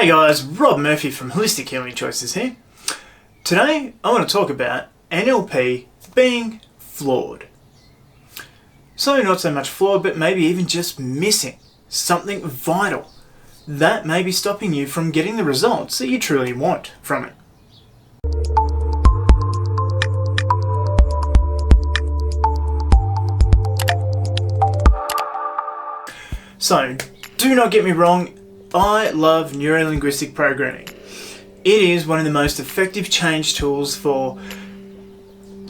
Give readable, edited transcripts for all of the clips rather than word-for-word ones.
Hey guys, Rob Murphy from Holistic Healing Choices here. Today I want to talk about NLP being flawed. So not so much flawed, but maybe even just missing something vital that may be stopping you from getting the results that you truly want from it. So, do not get me wrong, I love neuro-linguistic programming. It is one of the most effective change tools for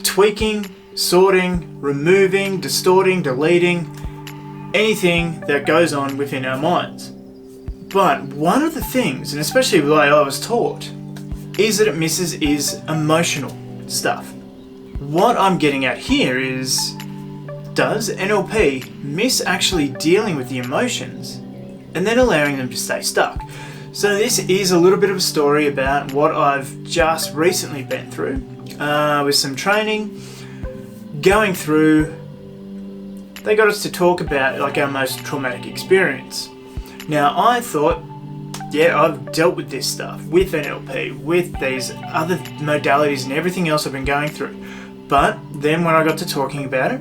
tweaking, sorting, removing, distorting, deleting, anything that goes on within our minds. But one of the things, and especially the way I was taught, is that it misses is emotional stuff. What I'm getting at here is, does NLP miss actually dealing with the emotions and then allowing them to stay stuck? So this is a little bit of a story about what I've just recently been through with some training. Going through, they got us to talk about like our most traumatic experience. Now I thought, yeah, I've dealt with this stuff, with NLP, with these other modalities and everything else I've been going through. But then when I got to talking about it,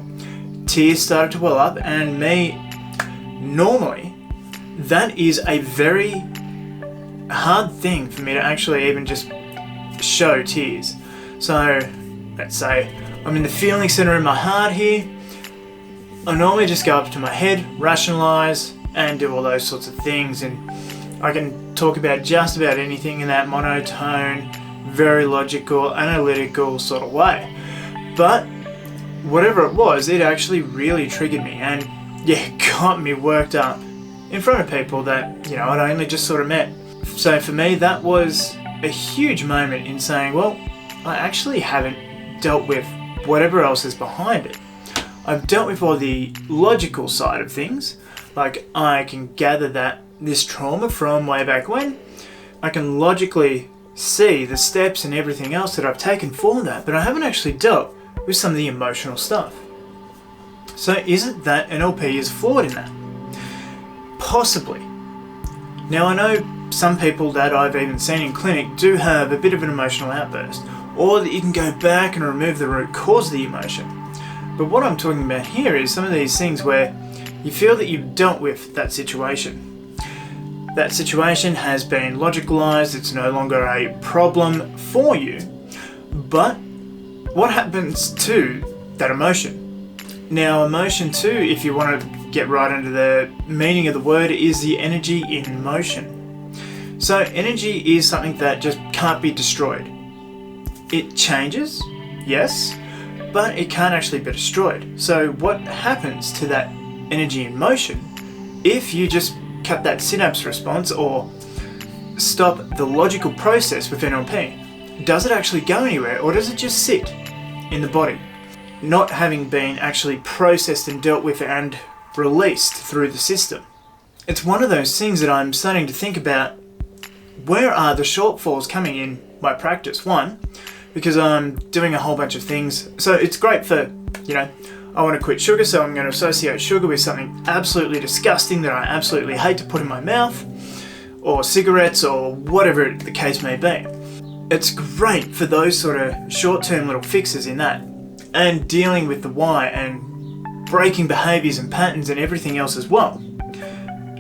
tears started to well up, and normally that is a very hard thing for me to actually even just show tears. So let's say I'm in the feeling center in my heart here. I normally just go up to my head, rationalize, and do all those sorts of things, and I can talk about just about anything in that monotone, very logical, analytical sort of way. But whatever it was, it actually really triggered me and got me worked up in front of people that, I'd only just sort of met. So for me, that was a huge moment in saying, well, I actually haven't dealt with whatever else is behind it. I've dealt with all the logical side of things, like I can gather that this trauma from way back when, I can logically see the steps and everything else that I've taken for that, but I haven't actually dealt with some of the emotional stuff. So is it that NLP is flawed in that? Possibly. Now I know some people that I've even seen in clinic do have a bit of an emotional outburst, or that you can go back and remove the root cause of the emotion. But what I'm talking about here is some of these things where you feel that you've dealt with that situation. That situation has been logicalized, it's no longer a problem for you, but what happens to that emotion? Now, emotion too, if you want to get right into the meaning of the word, is the energy in motion. So energy is something that just can't be destroyed. It changes, yes, but it can't actually be destroyed. So what happens to that energy in motion if you just cut that synapse response or stop the logical process with NLP? Does it actually go anywhere, or does it just sit in the body, not having been actually processed and dealt with and released through the system? It's one of those things that I'm starting to think about. Where are the shortfalls coming in my practice? One, because I'm doing a whole bunch of things. So it's great for, I want to quit sugar, so I'm going to associate sugar with something absolutely disgusting that I absolutely hate to put in my mouth, or cigarettes, or whatever the case may be. It's great for those sort of short-term little fixes in that, and dealing with the why and breaking behaviours and patterns and everything else as well.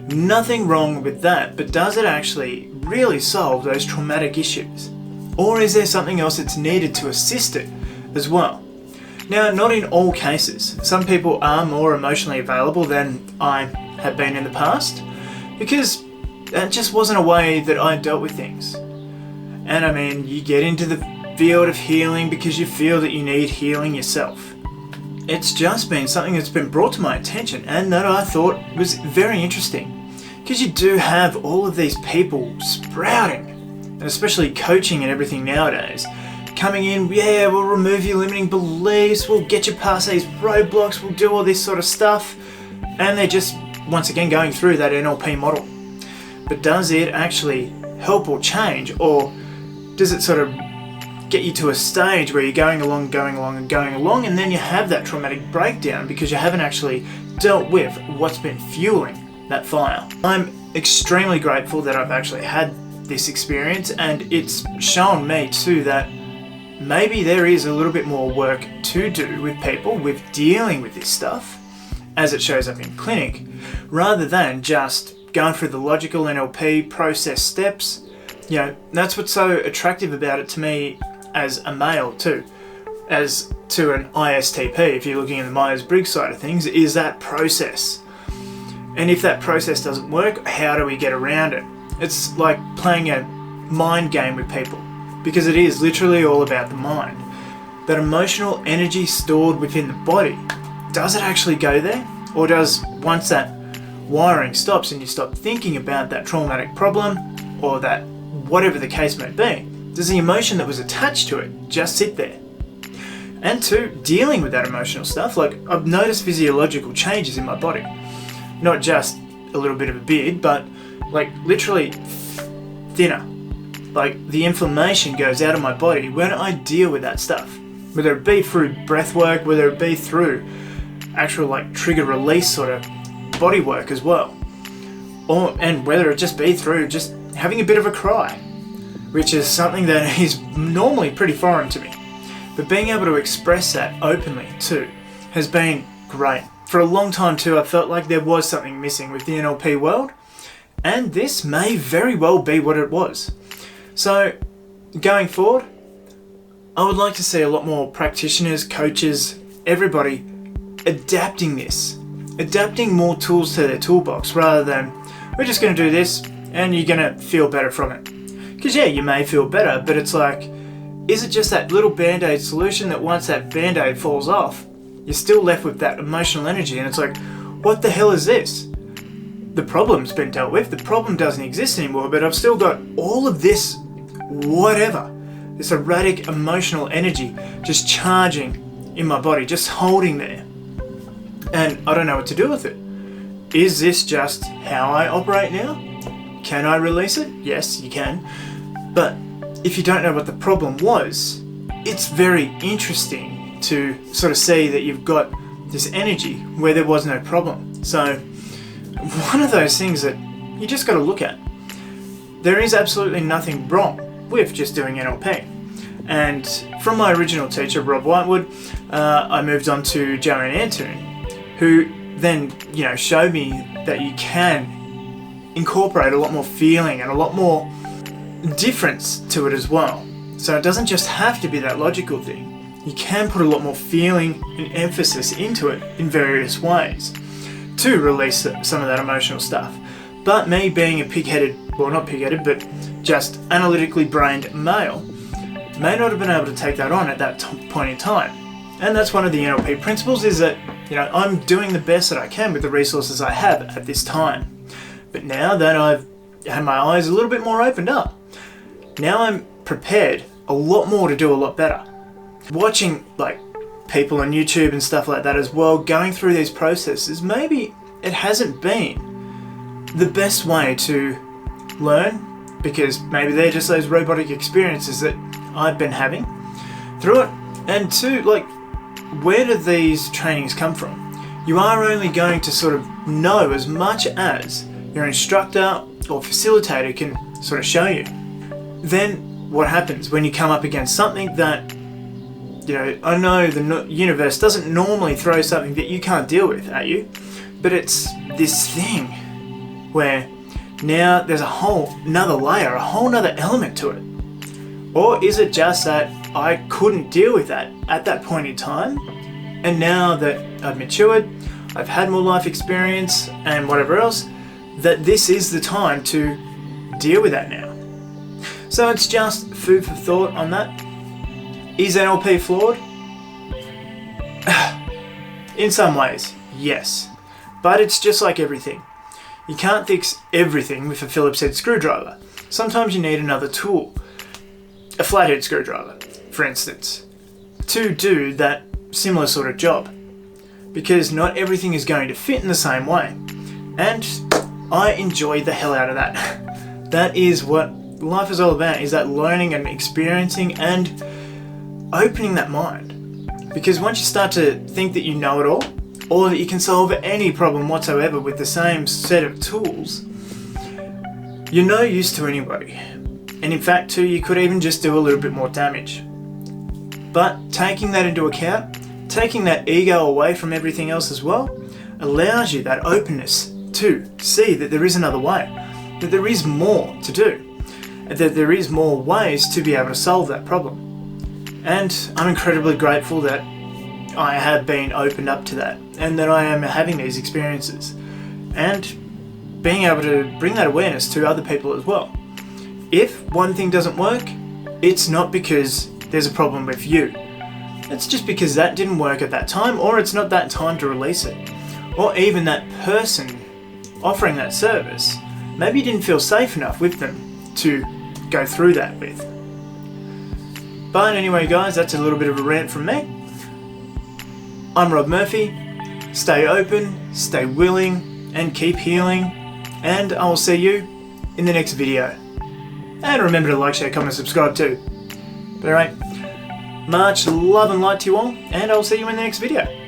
Nothing wrong with that, but does it actually really solve those traumatic issues? Or is there something else that's needed to assist it as well? Now, not in all cases. Some people are more emotionally available than I have been in the past, because that just wasn't a way that I dealt with things. And I mean, you get into the field of healing because you feel that you need healing yourself. It's just been something that's been brought to my attention and that I thought was very interesting, because you do have all of these people sprouting, and especially coaching and everything nowadays, coming in, we'll remove your limiting beliefs, we'll get you past these roadblocks, we'll do all this sort of stuff, and they're just, once again, going through that NLP model. But does it actually help or change, or does it sort of get you to a stage where you're going along, and then you have that traumatic breakdown because you haven't actually dealt with what's been fueling that fire? I'm extremely grateful that I've actually had this experience, and it's shown me too that maybe there is a little bit more work to do with people with dealing with this stuff as it shows up in clinic, rather than just going through the logical NLP process steps. You know, that's what's so attractive about it to me as a male too, as to an ISTP, if you're looking at the Myers-Briggs side of things, is that process. And if that process doesn't work, how do we get around it? It's like playing a mind game with people, because it is literally all about the mind. That emotional energy stored within the body, does it actually go there? Or does, once that wiring stops and you stop thinking about that traumatic problem, or that whatever the case may be, does the emotion that was attached to it just sit there? And two, dealing with that emotional stuff, like I've noticed physiological changes in my body. Not just a little bit of a beard, but like literally thinner. Like the inflammation goes out of my body when I deal with that stuff. Whether it be through breath work, whether it be through actual like trigger release sort of body work as well. And whether it just be through just having a bit of a cry, which is something that is normally pretty foreign to me. But being able to express that openly too has been great. For a long time too, I felt like there was something missing with the NLP world, and this may very well be what it was. So going forward, I would like to see a lot more practitioners, coaches, everybody adapting this, adapting more tools to their toolbox, rather than we're just going to do this and you're going to feel better from it. Because yeah, you may feel better, but it's like, is it just that little band-aid solution that once that band-aid falls off, you're still left with that emotional energy, and it's like, what the hell is this? The problem's been dealt with, the problem doesn't exist anymore, but I've still got all of this whatever, this erratic emotional energy just charging in my body, just holding there. And I don't know what to do with it. Is this just how I operate now? Can I release it? Yes, you can. But if you don't know what the problem was, it's very interesting to sort of see that you've got this energy where there was no problem. So one of those things that you just got to look at. There is absolutely nothing wrong with just doing NLP. And from my original teacher, Rob Whitewood, I moved on to Joanne Antoon, who then, showed me that you can incorporate a lot more feeling and a lot more difference to it as well. So it doesn't just have to be that logical thing. You can put a lot more feeling and emphasis into it in various ways to release some of that emotional stuff. But me being a pig-headed, well not pig-headed, but just analytically brained male, may not have been able to take that on at that point in time. And that's one of the NLP principles, is that I'm doing the best that I can with the resources I have at this time. But now that I've had my eyes a little bit more opened up, now I'm prepared a lot more to do a lot better. Watching like people on YouTube and stuff like that as well, going through these processes, maybe it hasn't been the best way to learn, because maybe they're just those robotic experiences that I've been having through it. And two, like, where do these trainings come from? You are only going to sort of know as much as your instructor or facilitator can sort of show you. Then what happens when you come up against something that, I know the universe doesn't normally throw something that you can't deal with at you, but it's this thing where now there's a whole nother layer, a whole nother element to it. Or is it just that I couldn't deal with that at that point in time, and now that I've matured, I've had more life experience and whatever else, that this is the time to deal with that now? So it's just food for thought on that. Is NLP flawed? In some ways, yes. But it's just like everything. You can't fix everything with a Phillips head screwdriver. Sometimes you need another tool. A flathead screwdriver, for instance, to do that similar sort of job. Because not everything is going to fit in the same way. And I enjoy the hell out of that. That is what life is all about, is that learning and experiencing and opening that mind. Because once you start to think that you know it all, or that you can solve any problem whatsoever with the same set of tools, you're no use to anybody. And in fact too, you could even just do a little bit more damage. But taking that into account, taking that ego away from everything else as well, allows you that openness to see that there is another way, that there is more to do, that there is more ways to be able to solve that problem. And I'm incredibly grateful that I have been opened up to that, and that I am having these experiences, and being able to bring that awareness to other people as well. If one thing doesn't work, it's not because there's a problem with you. It's just because that didn't work at that time, or it's not that time to release it. Or even that person offering that service, maybe you didn't feel safe enough with them to go through that with. But anyway guys, that's a little bit of a rant from me. I'm Rob Murphy. Stay open, stay willing, and keep healing. And I will see you in the next video. And remember to like, share, comment, subscribe too. But alright, much love and light to you all, and I'll see you in the next video.